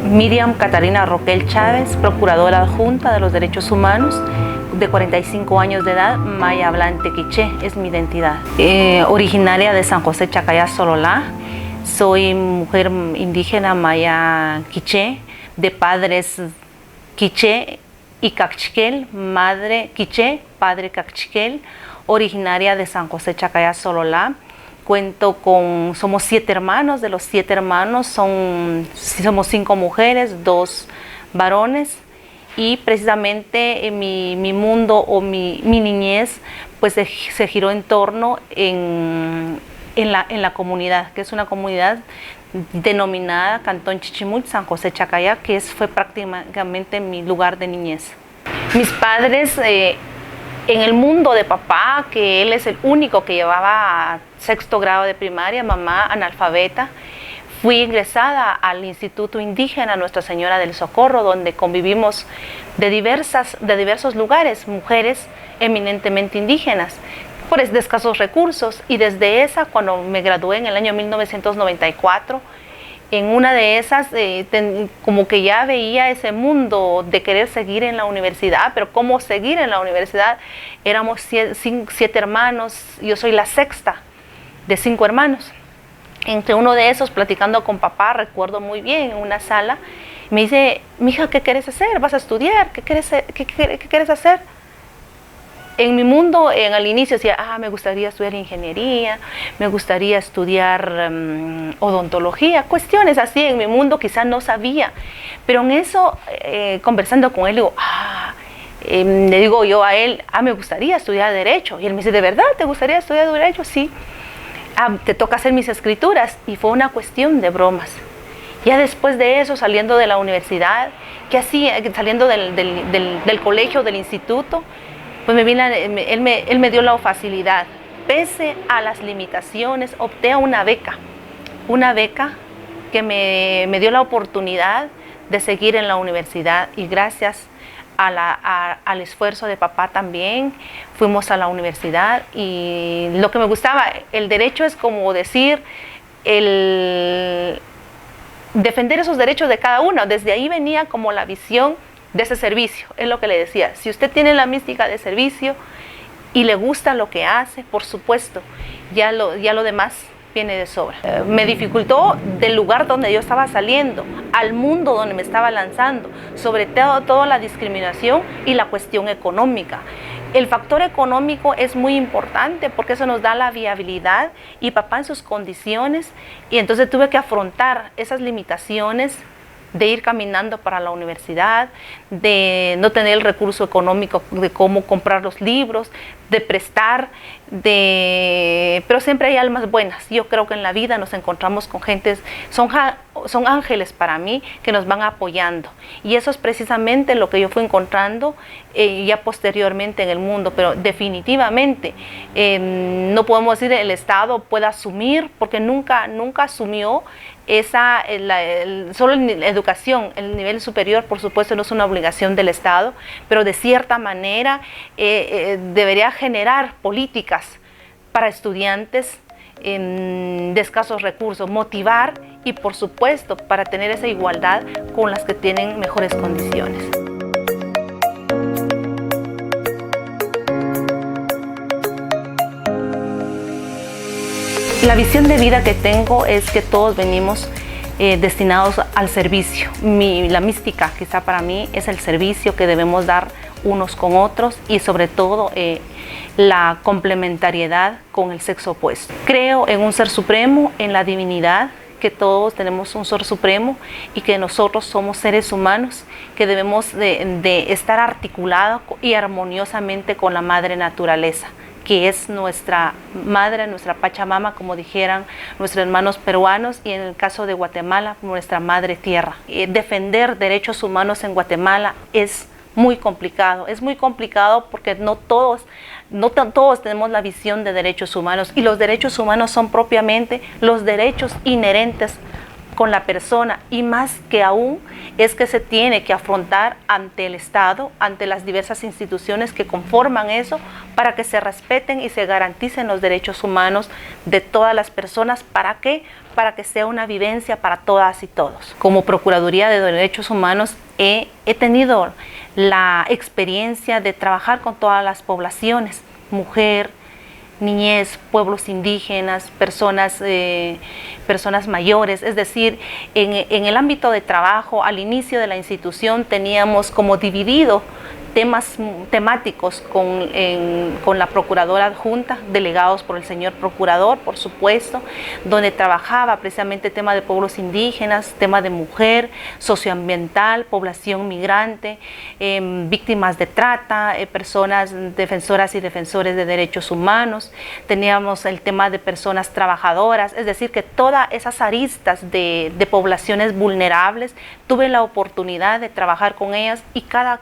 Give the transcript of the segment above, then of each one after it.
Miriam Catarina Roquel Chávez, Procuradora Adjunta de los Derechos Humanos, de 45 años de edad, maya hablante quiché, es mi identidad. Originaria de San José Chacayá, Sololá, soy mujer indígena maya quiché, de padres quiché y cachiquel, madre quiché, padre cachiquel, originaria de San José Chacayá, Sololá. Somos 7 hermanos, de los 7 hermanos somos 5 mujeres, 2 varones, y precisamente mi mundo o mi niñez pues se giró en torno en la comunidad, que es una comunidad denominada Cantón Chichimult, San José Chacayá, que fue prácticamente mi lugar de niñez. Mis padres, en el mundo de papá, que él es el único que llevaba 6º grado de primaria, mamá analfabeta, fui ingresada al Instituto Indígena Nuestra Señora del Socorro, donde convivimos de diversos lugares, mujeres eminentemente indígenas, por de escasos recursos, y desde esa, cuando me gradué en el año 1994, en una de esas, como que ya veía ese mundo de querer seguir en la universidad, pero ¿cómo seguir en la universidad? Éramos 7 hermanos, yo soy la 6ª de 5 hermanos. Entre uno de esos, platicando con papá, recuerdo muy bien, en una sala, me dice: mija, ¿qué quieres hacer? ¿Vas a estudiar? ¿Qué quieres hacer? En mi mundo, al inicio decía, me gustaría estudiar ingeniería, me gustaría estudiar odontología, cuestiones así. En mi mundo quizá no sabía, pero en eso, conversando con él, le digo yo a él, me gustaría estudiar Derecho. Y él me dice, ¿de verdad te gustaría estudiar Derecho? Sí. Te toca hacer mis escrituras. Y fue una cuestión de bromas. Ya después de eso, saliendo de la universidad, ¿qué hacía? Saliendo del colegio, del instituto, pues él me dio la facilidad. Pese a las limitaciones, opté a una beca que me dio la oportunidad de seguir en la universidad, y gracias al esfuerzo de papá también fuimos a la universidad. Y lo que me gustaba, el derecho es como decir, defender esos derechos de cada uno. Desde ahí venía como la visión de ese servicio, es lo que le decía. Si usted tiene la mística de servicio y le gusta lo que hace, por supuesto, ya lo demás viene de sobra. Me dificultó del lugar donde yo estaba saliendo, al mundo donde me estaba lanzando, sobre todo la discriminación y la cuestión económica. El factor económico es muy importante porque eso nos da la viabilidad, y papá en sus condiciones, y entonces tuve que afrontar esas limitaciones de ir caminando para la universidad, de no tener el recurso económico de cómo comprar los libros, de prestar, pero siempre hay almas buenas. Yo creo que en la vida nos encontramos con gentes, son ángeles para mí, que nos van apoyando, y eso es precisamente lo que yo fui encontrando ya posteriormente en el mundo. Pero definitivamente no podemos decir el Estado pueda asumir, porque nunca asumió solo la educación, el nivel superior, por supuesto, no es una obligación del Estado, pero de cierta manera debería generar políticas para estudiantes de escasos recursos, motivar, y por supuesto para tener esa igualdad con las que tienen mejores condiciones. La visión de vida que tengo es que todos venimos destinados al servicio. La mística quizá para mí es el servicio que debemos dar unos con otros, y sobre todo la complementariedad con el sexo opuesto. Creo en un ser supremo, en la divinidad, que todos tenemos un ser supremo y que nosotros somos seres humanos que debemos de estar articulados y armoniosamente con la madre naturaleza, que es nuestra madre, nuestra Pachamama, como dijeran nuestros hermanos peruanos, y en el caso de Guatemala, nuestra madre tierra. Defender derechos humanos en Guatemala es muy complicado porque no todos tenemos la visión de derechos humanos, y los derechos humanos son propiamente los derechos inherentes con la persona, y más que aún es que se tiene que afrontar ante el Estado, ante las diversas instituciones que conforman eso, para que se respeten y se garanticen los derechos humanos de todas las personas. ¿Para qué? Para que sea una vivencia para todas y todos. Como Procuraduría de Derechos Humanos he tenido la experiencia de trabajar con todas las poblaciones, mujer, niñez, pueblos indígenas, personas mayores. Es decir, en el ámbito de trabajo, al inicio de la institución teníamos como dividido temas temáticos con la Procuradora Adjunta, delegados por el señor Procurador, por supuesto, donde trabajaba precisamente tema de pueblos indígenas, tema de mujer, socioambiental, población migrante, víctimas de trata, personas defensoras y defensores de derechos humanos. Teníamos el tema de personas trabajadoras, es decir, que todas esas aristas de poblaciones vulnerables, tuve la oportunidad de trabajar con ellas, y cada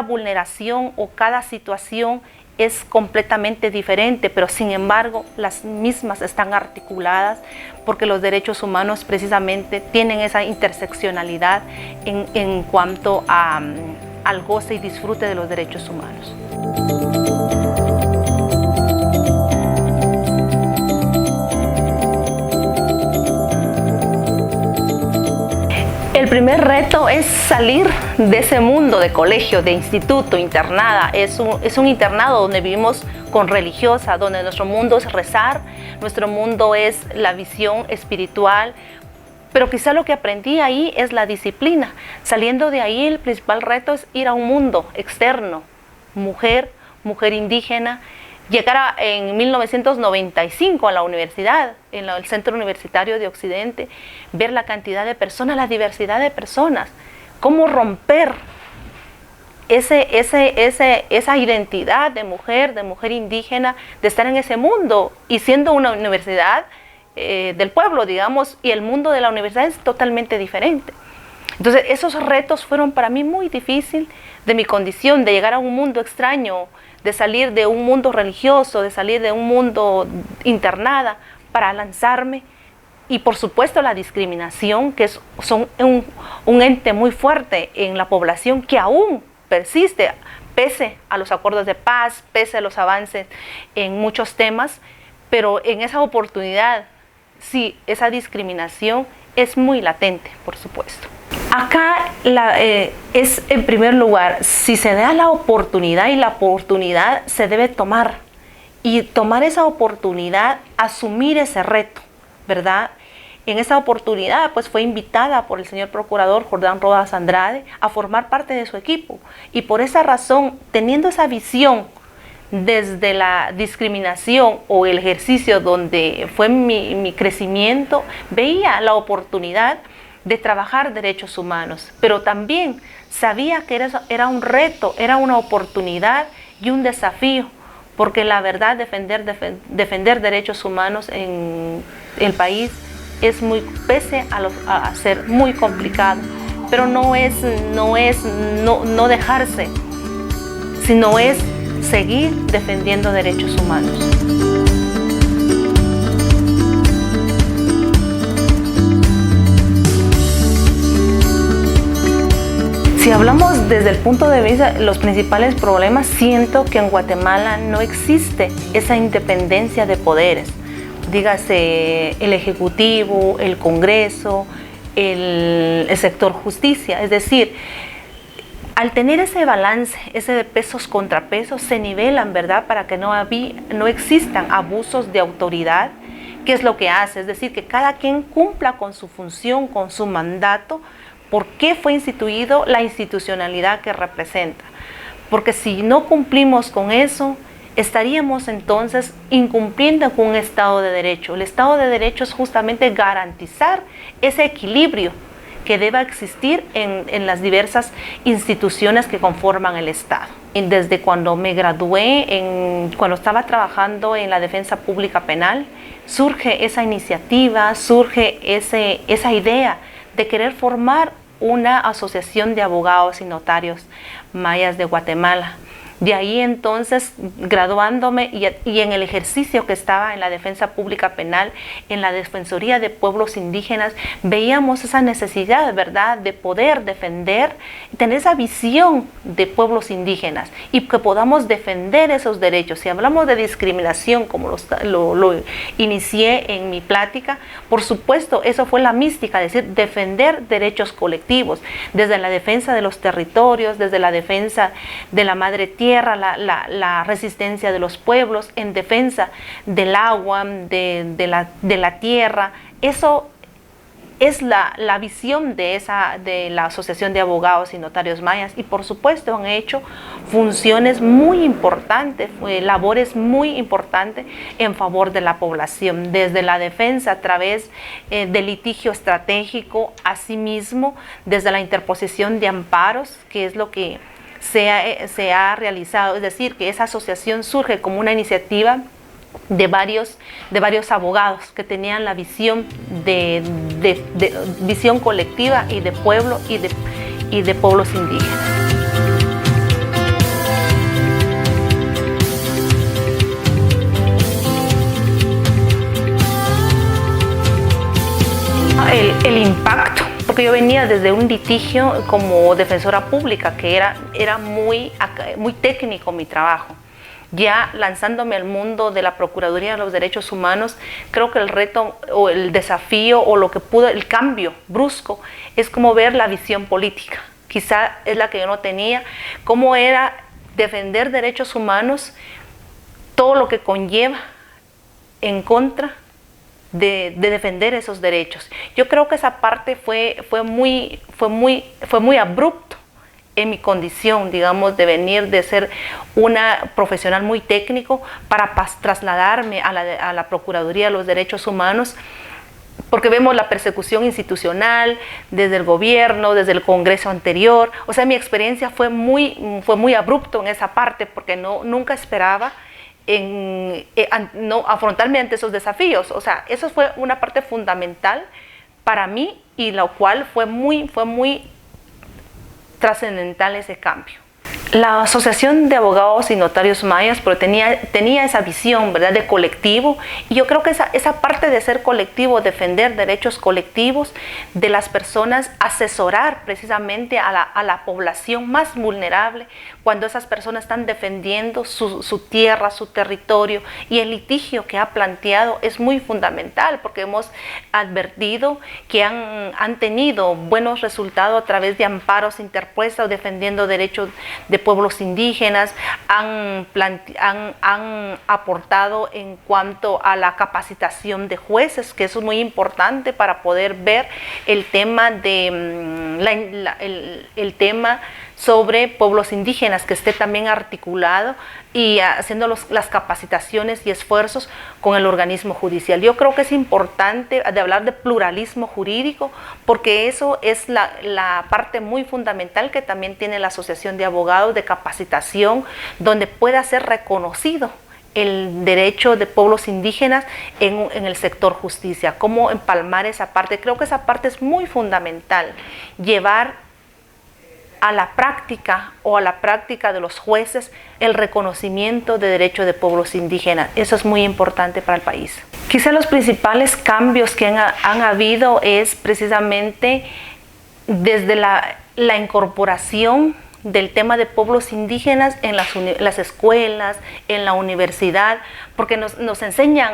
vulneración o cada situación es completamente diferente, pero sin embargo las mismas están articuladas, porque los derechos humanos precisamente tienen esa interseccionalidad en cuanto al goce y disfrute de los derechos humanos. El primer reto es salir de ese mundo de colegio, de instituto, internada. Es un internado donde vivimos con religiosa, donde nuestro mundo es rezar, nuestro mundo es la visión espiritual, pero quizá lo que aprendí ahí es la disciplina. Saliendo de ahí, el principal reto es ir a un mundo externo, mujer indígena. Llegar en 1995 a la universidad, en el Centro Universitario de Occidente, ver la cantidad de personas, la diversidad de personas, cómo romper esa identidad de mujer indígena, de estar en ese mundo, y siendo una universidad del pueblo, digamos, y el mundo de la universidad es totalmente diferente. Entonces esos retos fueron para mí muy difíciles, de mi condición, de llegar a un mundo extraño, de salir de un mundo religioso, de salir de un mundo internada, para lanzarme. Y por supuesto la discriminación, que son un ente muy fuerte en la población, que aún persiste, pese a los acuerdos de paz, pese a los avances en muchos temas, pero en esa oportunidad, sí, esa discriminación es muy latente, por supuesto. Acá es, en primer lugar, si se da la oportunidad, y la oportunidad se debe tomar, y tomar esa oportunidad, asumir ese reto, ¿verdad? En esa oportunidad pues fue invitada por el señor Procurador Jordán Rodas Andrade a formar parte de su equipo, y por esa razón, teniendo esa visión desde la discriminación o el ejercicio donde fue mi crecimiento, veía la oportunidad de trabajar derechos humanos, pero también sabía que era un reto, era una oportunidad y un desafío, porque la verdad defender derechos humanos en el país es muy, pese a ser muy complicado, pero no dejarse, sino es seguir defendiendo derechos humanos. Si hablamos desde el punto de vista de los principales problemas, siento que en Guatemala no existe esa independencia de poderes. Dígase el Ejecutivo, el Congreso, el sector justicia. Es decir, al tener ese balance, ese de pesos contra pesos, se nivelan, ¿verdad? Para que no existan abusos de autoridad. ¿Qué es lo que hace? Es decir, que cada quien cumpla con su función, con su mandato. ¿Por qué fue instituido? La institucionalidad que representa. Porque si no cumplimos con eso, estaríamos entonces incumpliendo con un Estado de Derecho. El Estado de Derecho es justamente garantizar ese equilibrio que deba existir en las diversas instituciones que conforman el Estado. Y desde cuando me gradué, cuando estaba trabajando en la defensa pública penal, surge esa iniciativa, surge esa idea de querer formar una asociación de abogados y notarios mayas de Guatemala. De ahí entonces, graduándome y en el ejercicio que estaba en la defensa pública penal, en la Defensoría de Pueblos Indígenas, veíamos esa necesidad, ¿verdad?, de poder defender, tener esa visión de pueblos indígenas y que podamos defender esos derechos. Si hablamos de discriminación, como lo inicié en mi plática, por supuesto, eso fue la mística, es decir, defender derechos colectivos, desde la defensa de los territorios, desde la defensa de la madre tierra, la resistencia de los pueblos, en defensa del agua, de la tierra. Eso es la visión de la Asociación de Abogados y Notarios Mayas, y por supuesto han hecho funciones muy importantes, labores muy importantes en favor de la población, desde la defensa a través del litigio estratégico, asimismo desde la interposición de amparos, que es lo que se ha realizado, es decir, que esa asociación surge como una iniciativa de varios abogados que tenían la visión de visión colectiva y de pueblo y de pueblos indígenas. El impacto, porque yo venía desde un litigio como defensora pública, que era muy técnico mi trabajo. Ya lanzándome al mundo de la Procuraduría de los Derechos Humanos, creo que el reto o el desafío o el cambio brusco es como ver la visión política. Quizá es la que yo no tenía, cómo era defender derechos humanos, todo lo que conlleva en contra de defender esos derechos. Yo creo que esa parte fue muy abrupto en mi condición, digamos, de venir de ser una profesional muy técnico para trasladarme a la Procuraduría de los Derechos Humanos, porque vemos la persecución institucional desde el gobierno, desde el Congreso anterior. O sea, mi experiencia fue muy abrupto en esa parte, porque nunca esperaba no afrontarme ante esos desafíos. O sea, eso fue una parte fundamental para mí, y lo cual fue muy trascendental ese cambio. La Asociación de Abogados y Notarios Mayas, pero tenía esa visión, ¿verdad?, de colectivo, y yo creo que esa parte de ser colectivo, defender derechos colectivos de las personas, asesorar precisamente a la población más vulnerable cuando esas personas están defendiendo su tierra, su territorio, y el litigio que ha planteado es muy fundamental, porque hemos advertido que han tenido buenos resultados a través de amparos interpuestos defendiendo derechos de pueblos indígenas, han aportado en cuanto a la capacitación de jueces, que eso es muy importante para poder ver el tema el tema sobre pueblos indígenas, que esté también articulado y haciendo las capacitaciones y esfuerzos con el organismo judicial. Yo creo que es importante de hablar de pluralismo jurídico, porque eso es la parte muy fundamental que también tiene la Asociación de Abogados, de capacitación, donde pueda ser reconocido el derecho de pueblos indígenas en el sector justicia. Cómo empalmar esa parte. Creo que esa parte es muy fundamental, llevar a la práctica de los jueces el reconocimiento de derechos de pueblos indígenas. Eso es muy importante para el país. Quizá los principales cambios que han habido es precisamente desde la incorporación del tema de pueblos indígenas en las escuelas, en la universidad, porque nos enseñan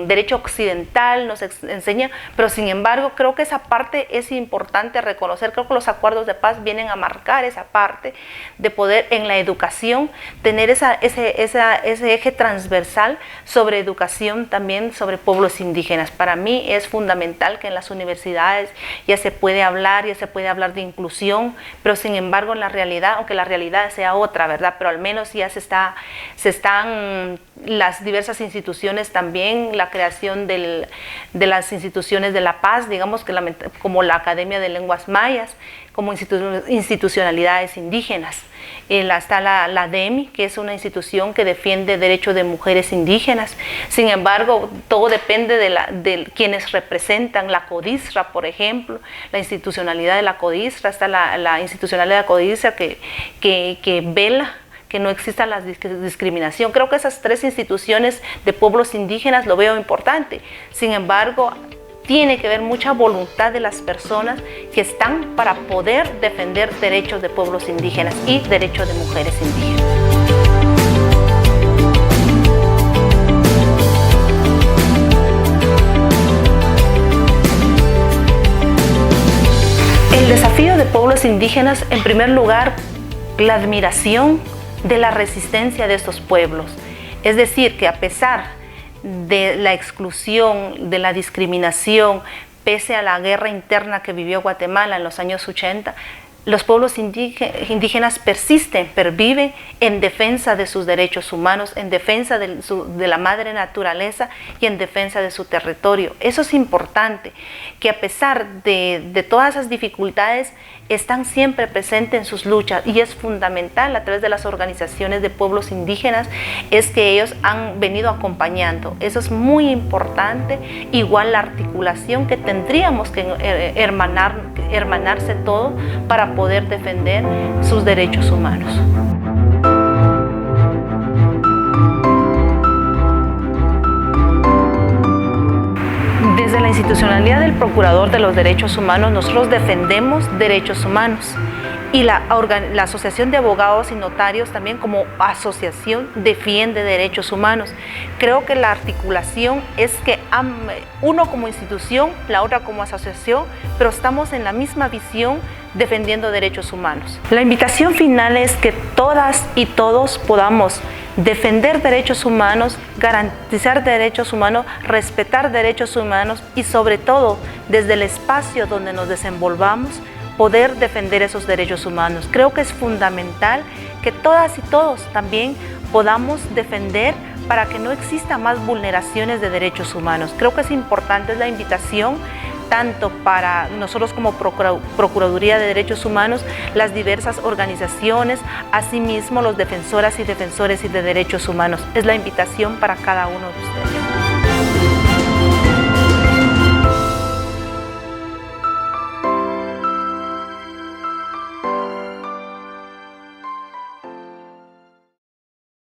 derecho occidental, nos enseñan, pero sin embargo creo que esa parte es importante reconocer. Creo que los acuerdos de paz vienen a marcar esa parte de poder en la educación tener ese eje transversal sobre educación, también sobre pueblos indígenas. Para mí es fundamental que en las universidades ya se puede hablar de inclusión, pero sin embargo en la realidad, aunque la realidad sea otra, ¿verdad?, pero al menos ya se están las diversas instituciones también, la creación de las instituciones de la paz, digamos que como la Academia de Lenguas Mayas, como institucionalidades indígenas. Está la DEMI, que es una institución que defiende derechos de mujeres indígenas. Sin embargo, todo depende de quienes representan la CODISRA, por ejemplo, la institucionalidad de la CODISRA. Está la institucionalidad de la CODISRA que que no exista la discriminación. Creo que esas tres instituciones de pueblos indígenas lo veo importante. Sin embargo, tiene que haber mucha voluntad de las personas que están para poder defender derechos de pueblos indígenas y derechos de mujeres indígenas. El desafío de pueblos indígenas, en primer lugar, la admiración de la resistencia de estos pueblos. Es decir, que a pesar de la exclusión, de la discriminación, pese a la guerra interna que vivió Guatemala en los años 80, los pueblos indígenas persisten, perviven en defensa de sus derechos humanos, en defensa de la madre naturaleza y en defensa de su territorio. Eso es importante, que a pesar de todas esas dificultades, están siempre presentes en sus luchas, y es fundamental a través de las organizaciones de pueblos indígenas es que ellos han venido acompañando. Eso es muy importante, igual la articulación que tendríamos que hermanarse todo para poder defender sus derechos humanos. Desde la institucionalidad del Procurador de los Derechos Humanos, nosotros defendemos derechos humanos, y la Asociación de Abogados y Notarios también como asociación defiende derechos humanos. Creo que la articulación es que uno como institución, la otra como asociación, pero estamos en la misma visión defendiendo derechos humanos. La invitación final es que todas y todos podamos defender derechos humanos, garantizar derechos humanos, respetar derechos humanos y sobre todo desde el espacio donde nos desenvolvamos poder defender esos derechos humanos. Creo que es fundamental que todas y todos también podamos defender para que no exista más vulneraciones de derechos humanos. Creo que es importante la invitación tanto para nosotros como Procuraduría de Derechos Humanos, las diversas organizaciones, asimismo los defensoras y defensores de derechos humanos. Es la invitación para cada uno de ustedes.